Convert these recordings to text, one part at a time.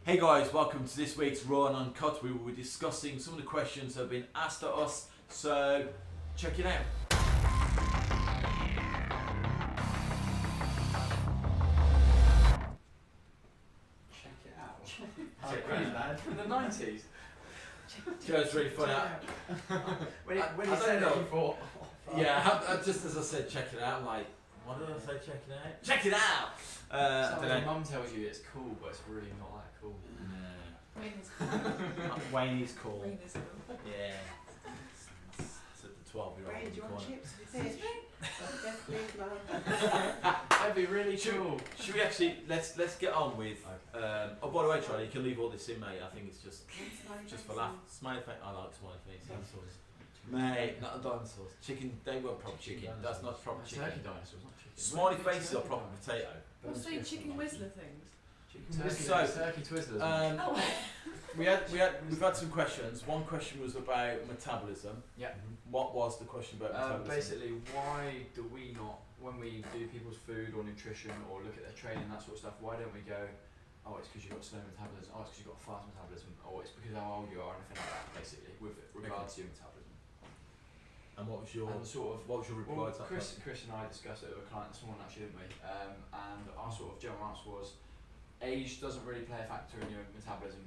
Hey guys, welcome to this week's Raw and Uncut. We will be discussing some of the questions that have been asked at us, so check it out. Check it out. Check it out. From the 90s. Joe's really funny. When I he don't said know. it, you thought, Just as I said, check it out. I'm like, what did I say? Check it out. Check it out. I something don't your know. mum tells you it's cool, but it's really not that cool. Wayne is cool. Wayne is cool. Wayne is cool. Yeah. It's at the 12-year-old. Ray, do you want corner. chips with fish? Yes, please, ma'am. That'd be really cool. Should we actually let's get on with? Okay. Oh, by the way, Charlie, you can leave all this in, mate. I think it's just for laugh. Smiley face. I like smiley face. Dinosaurs. Mate, not the dinosaurs. Chicken. They weren't proper chicken. That's not proper chicken. Turkey dinosaurs, not chicken. Smiley faces are proper potato. What's those chicken whistler things? Turkey Twizzlers. We've had some questions. One question was about metabolism. Yeah. What was the question about metabolism? Basically, why do we not, when we do people's food or nutrition or look at their training, that sort of stuff, why don't we go, oh, it's because you've got slow metabolism, oh, it's because you've got fast metabolism, or it's because how old you are, anything like that, basically, with regards to your metabolism. And what was your And sort of, what was your reply well, to that? Chris and I discussed it with a client this morning, actually, didn't we? And our sort of general answer was, age doesn't really play a factor in your metabolism.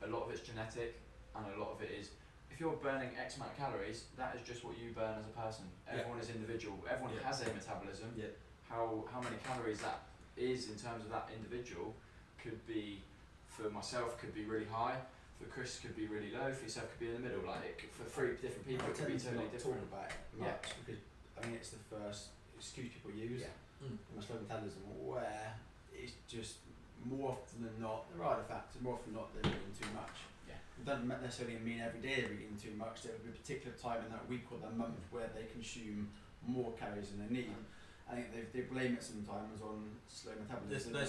A lot of it's genetic, and a lot of it is, if you're burning X amount of calories, that is just what you burn as a person. Everyone is individual. Everyone has a metabolism. Yeah. How many calories that is in terms of that individual could be, for myself, could be really high. For Chris, could be really low. For yourself, could be in the middle. Like for three different people, it could be totally different. Talk about it much because I mean it's the first excuse people use. Slow metabolism, where it's just more often than not, there are the factors. More often than not, they're eating too much. Yeah. It doesn't necessarily mean every day they're eating too much. There will be a particular time in that week or that month where they consume more calories than they need. I think they blame it sometimes on slow metabolism. There's no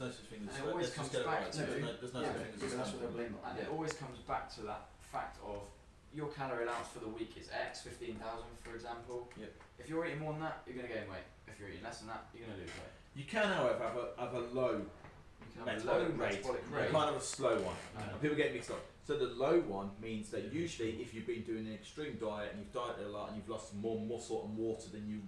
such thing as And it always comes back to there's no such thing as that's what they blame it on. And it always comes back to that fact of your calorie allowance for the week is X, 15,000 for example. Yep. If you're eating more than that, you're going to gain weight. If you're eating less than that, you're going to lose weight. You can, however, have a low You can have a metabolic low rate. metabolic You rate. can't have a slow one. No. People get mixed up. So the low one means that usually, if you've been doing an extreme diet and you've dieted a lot and you've lost more muscle and water than you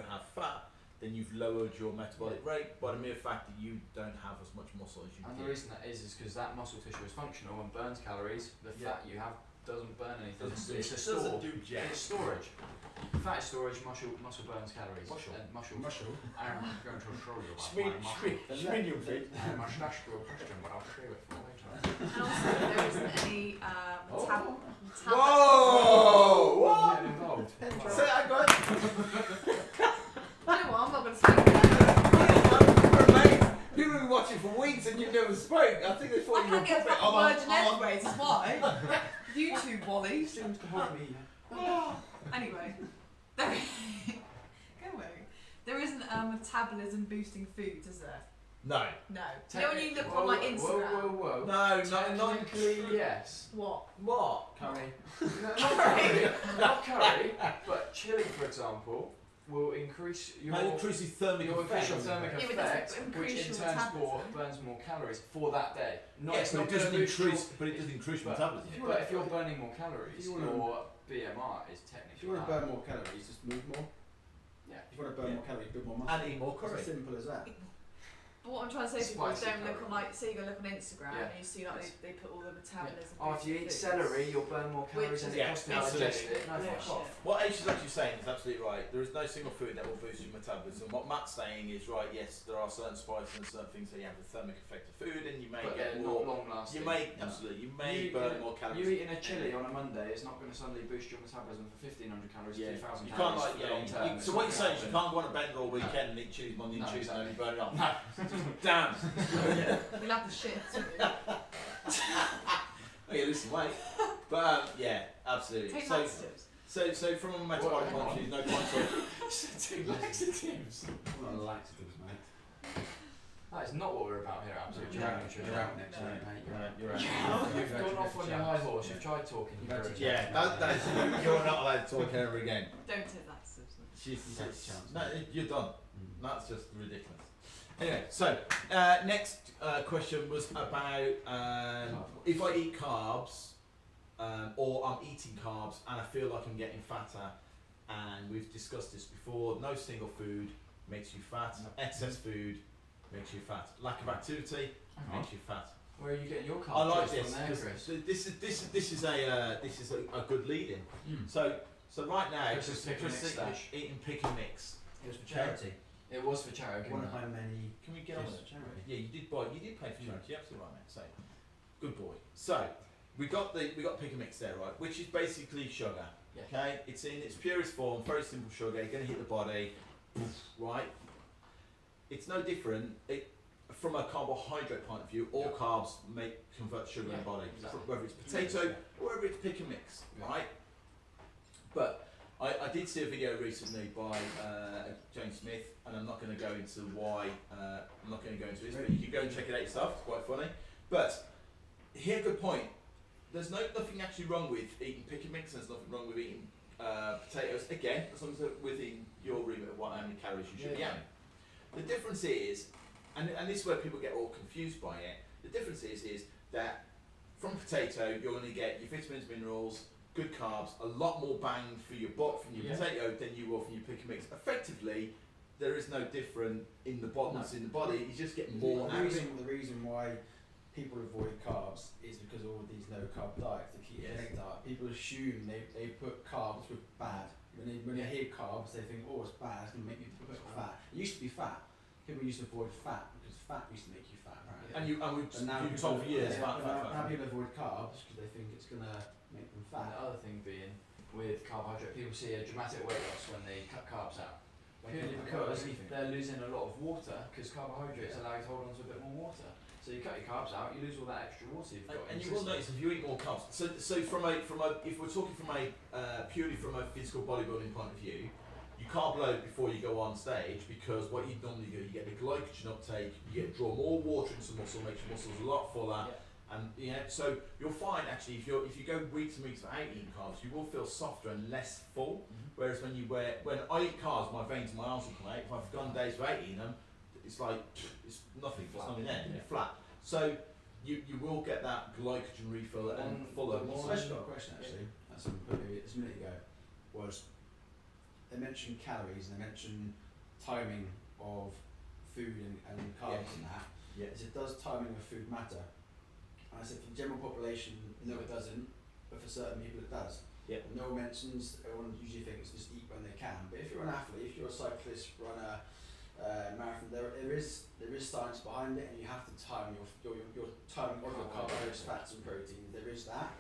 have fat, then you've lowered your metabolic rate by the mere fact that you don't have as much muscle as you And did. the reason that is because that muscle tissue is functional and burns calories. The fat you have doesn't burn anything. It's a store. It's storage. Fat is storage. Muscle burns calories. Muscle. And muscle. I'm going to show you about my muscle. Medium feed. My stash to a question, but I'll show you it for later. And also, there isn't any Whoa! Getting involved. Say that again. You know what? I'm not going to speak that. People have been watching for weeks and you never spoke. I think they thought I you were can't get puppet. back Virgin Edgeways, is why. You two Wallies. Seems to hold me. Anyway, go away. There isn't metabolism boosting foods, is there? No. No. You know when you look on like Instagram? Whoa. No, Technically, yes. What? What? Curry. No, not curry. Not curry, but chili, for example, will increase your increases thermic your effect. thermic Yeah, but effect, does it which increase in your turn metabolism? burns more calories for that day. Yes, but it doesn't increase. But it does increase but- metabolism. But if you're burning more calories, If you wanna- your BMR is If technically you want to higher. burn more calories, just move more. Yeah. If you want to burn more calories, build more muscle. And eat more It's curry. as simple as that. But what I'm trying to say to people is Spicy don't look curry. on like, say you go look on Instagram Yeah. and you see like they put all the metabolism. Oh, if you eat boosting celery, foods. you'll burn more calories and Which it is- costs to Yeah, digest absolutely. it. No, Yeah, fuck off. What Ace is actually saying is absolutely right. There is no single food that will boost your metabolism. What Matt's saying is right. Yes, there are certain spices and certain things that you have the thermic effect of food, and you may But get they're more. not long lasting. You may absolutely. You may burn more calories. You eating a chili on a Monday is not going to suddenly boost your metabolism for 1,500 calories to 2,000 You can't calories like for the long term. So what you're saying is you can't go on a bender all weekend and eat Tuesday, Monday, and No, Tuesday, and exactly. then burn it off. Damn. You'll have the shit. Okay, listen, wait. But yeah, absolutely. Take So, laxatives. so from a metabolic point of view, no point of. Take laxatives. Not laxatives, mate. That is not what we're about here, absolutely. You're out next week, mate. You're right. You've gone off on your high horse. You've tried talking. You've had to Yeah, that's you're not allowed to talk ever again. Don't take laxatives. She's That's a chance. no, you're done. That's just ridiculous. Anyway, so next question was about if I eat carbs or I'm eating carbs and I feel like I'm getting fatter, and we've discussed this before, no single food makes you fat, excess food makes you fat, lack of activity makes you fat. Where are you getting your I carbs like from this there, because Chris? this is a good lead in. So right now, Chris is picking mix stash. eating pick and mix. It was for charity. It was for charity. One of my many. Can we get on with Yes, it? charity. Yeah, you did pay for charity. You're absolutely right, mate. So, good boy. So, we got pick and mix there, right? Which is basically sugar. Yeah. Okay, it's in its purest form, very simple sugar. You're going to hit the body, right? It's no different. From a carbohydrate point of view, all carbs convert sugar in the body, exactly. whether it's potato or whether it's pick and mix, right? But I did see a video recently by James Smith, and I'm not going to go into why. I'm not going to go into this, but you can go and check it out yourself. It's quite funny. But he had a good point. There's nothing actually wrong with eating pick and mix. There's nothing wrong with eating potatoes. Again, as long as they're within your remit of how many calories you should be having. The difference is, and this is where people get all confused by it. The difference is that from potato you're going to get your vitamins, minerals, good carbs, a lot more bang for your buck from your potato than you will from your pick and mix. Effectively, there is no different in the bottoms in the body. You just get more. The reason why people avoid carbs is because of all these low carb diets, the ketogenic diet. People assume they put carbs with bad. When they hear carbs, they think, oh, it's bad. It's going to make me put fat. It used to be fat. People used to avoid fat because fat used to make you fat. Right? And we've told for years fat. Now people avoid carbs because they think it's going to make them fat. And the other thing being with carbohydrate, people see a dramatic weight loss when they cut carbs out. Purely because they're losing a lot of water because carbohydrates allow you to hold on to a bit more water. So you cut your carbs out, you lose all that extra water you've got. And you will notice if you eat more carbs. So from a if we're talking from a purely from a physical bodybuilding point of view, you carb load before you go on stage because what you normally do, you get the glycogen uptake, you draw more water into the muscle, makes your muscles a lot fuller. And so you'll find actually if you go weeks and weeks without eating carbs, you will feel softer and less full. Whereas when I eat carbs, my veins and my arms will come out. If I've gone days without eating them, it's like it's nothing. There's nothing there. They're flat. So you will get that glycogen refill and fuller. I just got a question actually. That's something maybe a minute ago. Was they mentioned calories and they mentioned timing of food and carbs and that. Yeah. Is it does timing of food matter? And I said for the general population, no, it doesn't, but for certain people it does. Yeah. No one mentions. Everyone usually thinks just eat when they can. But if you're an athlete, if you're a cyclist, runner, marathon, there is science behind it, and you have to time your timing of your carbohydrates, fats, and proteins. There is that.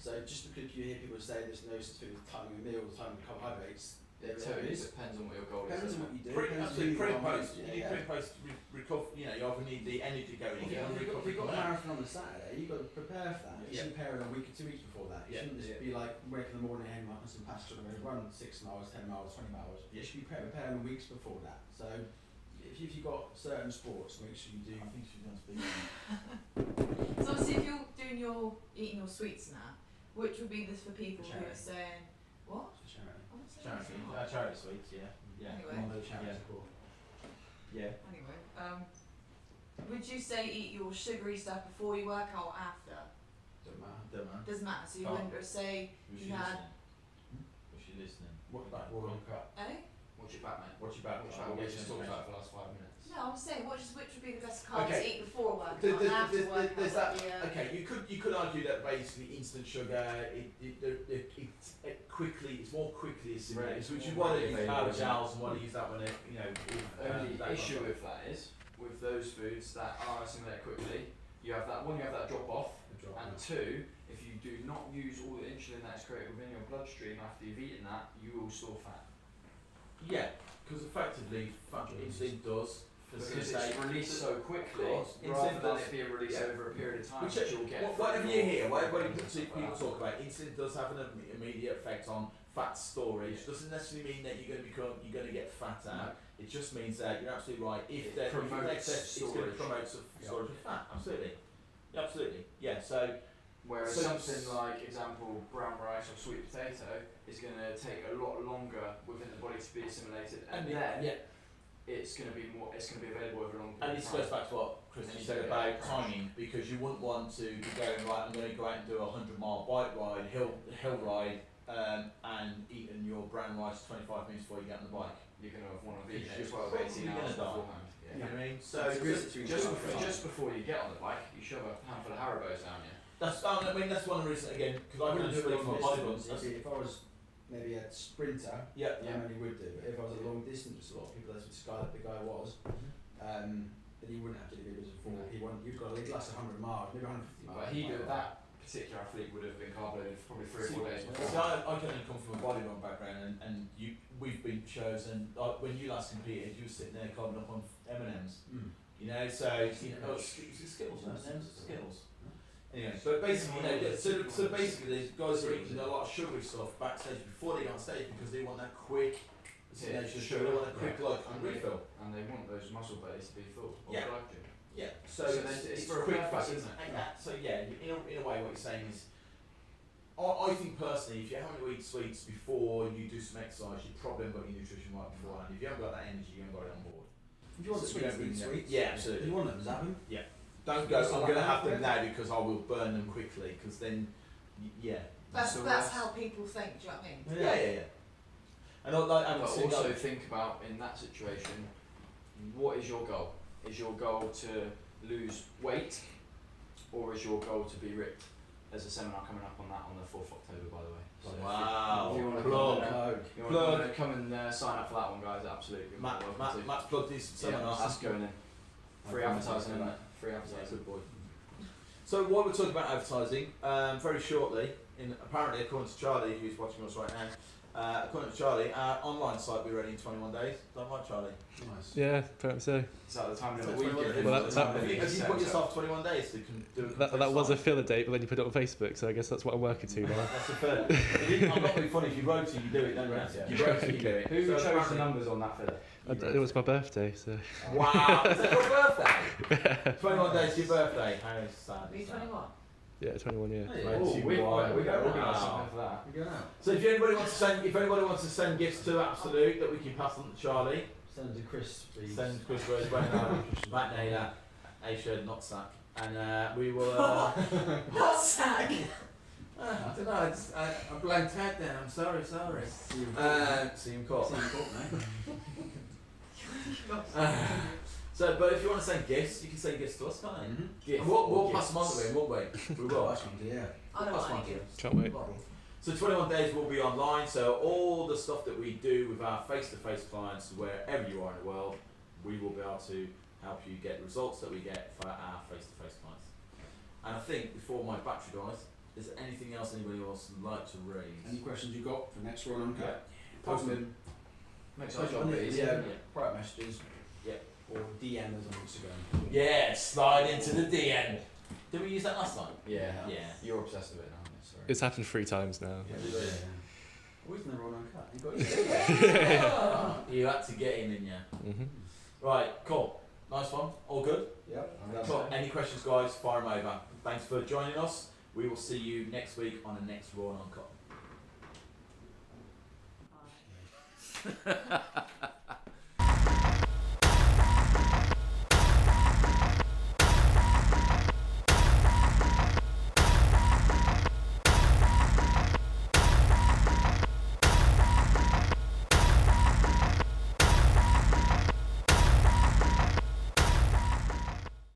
So just because you hear people say there's no such thing as timing a meal, timing carbohydrates, It totally depends on what your goal is. Depends on what you do. Pre and post. You need Yeah. pre and post recover. You either need the energy going. You've got a marathon on the Saturday. You've got to prepare for that. You Yeah. shouldn't prepare it a week or 2 weeks before that. You shouldn't just be like wake in the morning and on some pasture and run 6 miles, 10 miles, 20 miles. You should be preparing weeks before that. So if you've got certain sports, make sure you do. I think she's going to speak. So obviously, if you're doing eating your sweets now, which would be this for people who are saying what? For charity. I would say Charity sweets, yeah. Anyway. One of those charities are called. Yeah. Anyway, would you say eat your sugary stuff before you work out or after? Don't matter. Don't know. Doesn't matter. So you Oh. wouldn't say Was you she had. listening? Was she listening? What about Royal Cut? Eh? Watch your back, mate. Watch your back. Watch your back. We just talked about it for the last 5 minutes. No, I'm saying which would be the best carbs Okay. to eat before work out and after work out? There's that. Yeah. Okay, you could argue that basically instant sugar it quickly it's more quickly assimilated, which is why they use power gels and why they use that when Only issue with that is with those foods that are assimilated quickly, you have that drop off, and two, if you do not use all the insulin that is created within your bloodstream after you've eaten that, you will store fat. Yeah, because effectively insulin does Because it's released so quickly, Of course. rather Insulin than does- it being released yeah. over a period of time, Which, which you'll get. whatever you hear, whatever people talk about, insulin does have an immediate effect on fat storage. Doesn't necessarily mean that you're going to get fatter. No. It just means that you're absolutely right. If It there's promotes excess, it's going to storage. promote storage of fat. Absolutely. Yeah, absolutely. Yeah. So Whereas So- something like, example, brown rice or sweet potato is going to take a lot longer within the body to be assimilated, and then it's going to be available over a long And period this of goes time. back to what Chris And you said do it about at timing, because you wouldn't want to be going, right, I'm going to go out and do a 100-mile bike ride, hill ride, and eating your brown rice 25 minutes before you get on the bike. You're going to want to be You're there 12 probably 18 gonna hours die. beforehand. You know what I mean? So Just before you get on the bike, you shove a handful of Haribos down you. that's one of the reasons, again, because I wouldn't wouldn't do speak it from a long bodybuilder. distance. If I was maybe a sprinter, Yeah. I only would do. But if I was a long distance, which a lot of people, that's what the guy was, then he wouldn't have to do it before. You've got to last 100 miles, maybe 150 miles. But that particular athlete would have been carb loaded for probably 3 or 4 days See, before. I can only come from a bodybuilding background, and we've been chosen. When you last competed, you were sitting there carving up on M&Ms. You know, so skills, M&Ms, skills. Anyway, but basically, so basically, the guys are eating a lot of sugary stuff backstage before they get on stage because they want that quick. Yeah, They want a quick refill. And they want those muscle bellies to be full of Yeah. glycogen. Yeah, so it's for a quick purpose, fat, isn't it? and so yeah, in a way, what you're saying is, I think personally, if you're having to eat sweets before you do some exercise, you probably haven't got your nutrition right beforehand. If you haven't got that energy, you haven't got it on board. If you want So sweets, you don't eat really sweets. Yeah, absolutely. If you want them, zap them. Don't go, So I'm like going to that, have them yeah. now because I will burn them quickly, because then, yeah. That's So how people think. Do you know what I mean? Yeah. And I But also think about, in that situation, what is your goal? Is your goal to lose weight, or is your goal to be ripped? There's a seminar coming up on that on the 4th of October, by the way. So Wow. If you want to Plug. come and sign up for that one, guys, absolutely. Matt's plugged his seminar. That's going in. Free advertising, isn't it? Free advertising. Good boy. So while we're talking about advertising, very shortly, apparently according to Charlie, who's watching us right now, according to Charlie, our online site will be ready in 21 days. Don't like Charlie. Nice. Yeah, apparently so. Is that the time So limit we 21 give? days. Well, Have you put yourself 21 days to do it? That was a filler date, but then you put it on Facebook, so I guess that's what I'm working to now. That's a fair. I'm not being funny. If you wrote it, you do it, don't you? Yeah. You wrote it, you do it. Who So chose the apparently- numbers on that filler? It was my birthday, so. Wow, is that your birthday? 21 days to your birthday. How sad Are you is that? 21? Yeah, 21, yeah. Hey, Oh, we got to organise Wow. something for that. We're going out. So if anybody wants to send gifts to Absolute that we can pass on to Charlie, Send them to Chris, please. send Chris Rose Matt Naylor, Aisha, not sack, and we will. Hot sack! I don't know. I blanked out then. I'm sorry. See you. See him caught. See you caught, mate. So, but if you want to send gifts, you can send gifts to us, can't you? Gift And we'll or pass them on to gifts. him, won't we? We will. Nice one, yeah. I don't Pass want them on any to him. gifts. Can't wait. So 21 days will be online, so all the stuff that we do with our face-to-face clients, wherever you are in the world, we will be able to help you get results that we get for our face-to-face clients. And I think, before my battery dies, is there anything else anybody else would like to raise? Any questions you got for next one Uncut? Post them. Makes our job a bit Yeah, easier. private messages. Yeah. Or DM us on Instagram. Yeah, slide into the DM. Did we use that last time? Yeah. Yeah. You're obsessed with it now, aren't you? Sorry. It's happened 3 times now. Yeah. We've never on Uncut. You got You had to get him in, yeah. Mm-hmm. Right, cool. Nice one. All good? Yep. Cool. Any questions, guys? Fire them over. Thanks for joining us. We will see you next week on the next Raw and Uncut. Alright.